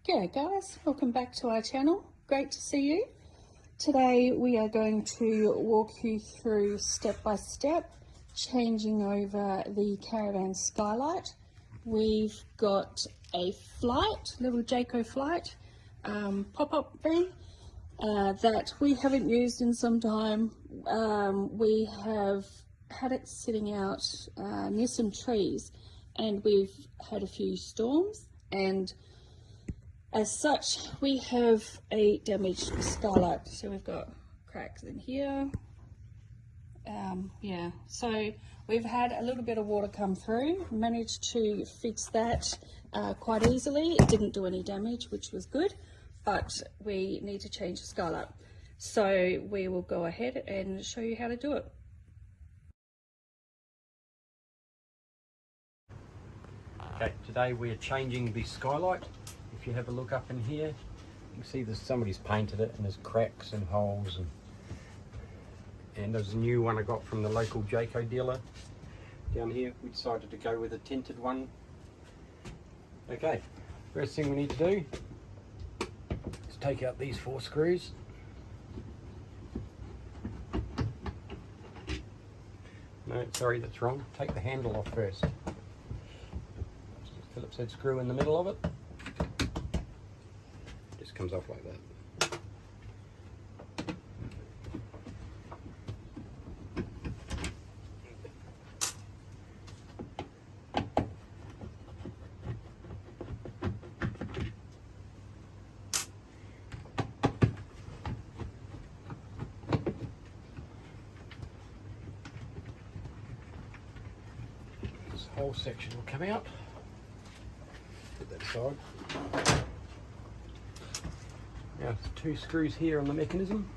G'day guys, welcome back to our channel. Great to see you. Today we are going to walk you through step by step changing over the Caravan Skylight. We've got a flight, little Jayco flight, pop-up van that we haven't used in some time. We have had it sitting out near some trees and we've had a few storms, and as such, we have a damaged skylight. So we've got cracks in here. So we've had a little bit of water come through, managed to fix that quite easily. It didn't do any damage, which was good, but we need to change the skylight. So we will go ahead and show you how to do it. Okay, today we're changing the skylight. If you have a look up in here, you can see there's somebody's painted it and there's cracks and holes, and there's a new one I got from the local Jayco dealer down here. We decided to go with a tinted one. Okay, first thing we need to do is take out these 4 screws. No, sorry, that's wrong. Take the handle off first. Phillips head screw in the middle of it. Just comes off like that. This whole section will come out. Put that aside. Now, 2 screws here on the mechanism.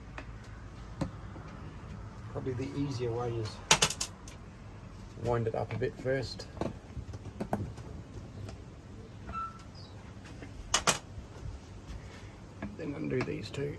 Probably the easier way is wind it up a bit first. Then undo these 2.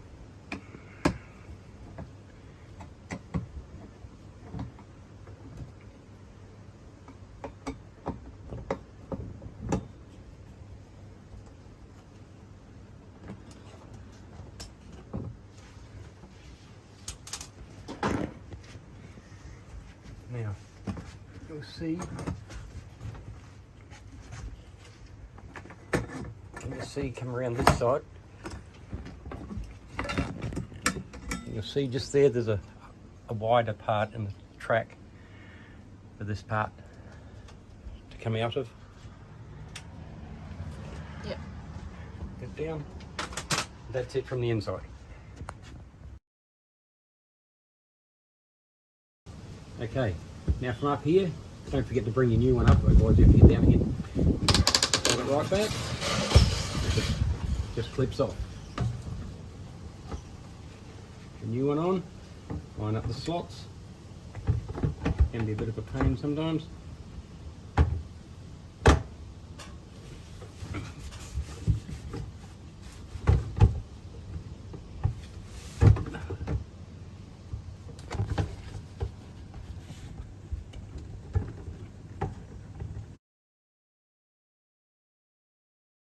Now, you'll see, come around this side, you'll see just there's a wider part in the track for this part to come out of. Yep. Get down. That's it from the inside. Okay, now from up here, don't forget to bring your new one up, otherwise you have to get down again. Hold it right back, just clips off. The new one on, line up the slots, can be a bit of a pain sometimes.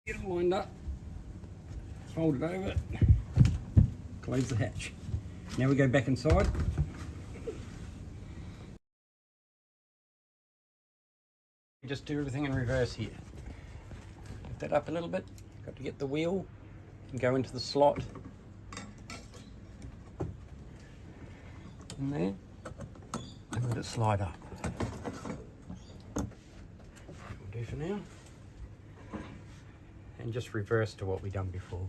Get it lined up, fold it over, close the hatch. Now we go back inside. Just do everything in reverse here. Lift that up a little bit, got to get the wheel and go into the slot in there and let it slide up. We'll do for now. And just reverse to what we done before.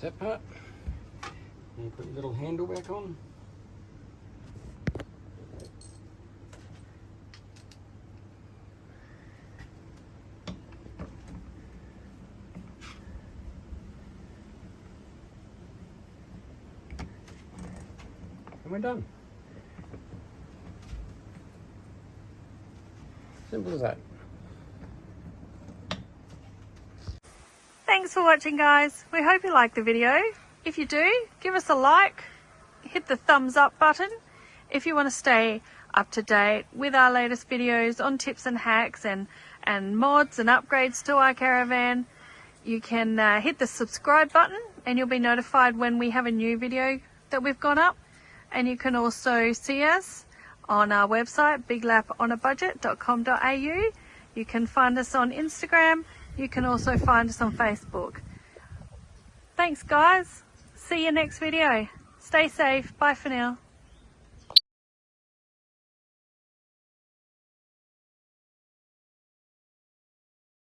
That's that part. And you put your little handle back on. And we're done. Simple as that. Thanks for watching, guys. We hope you liked the video. If you do, give us a like, hit the thumbs up button. If you want to stay up to date with our latest videos on tips and hacks and mods and upgrades to our caravan, you can hit the subscribe button and you'll be notified when we have a new video that we've got up. And you can also see us on our website, biglaponabudget.com.au. You can find us on Instagram. You can also find us on Facebook. Thanks, guys. See you next video. Stay safe. Bye for now.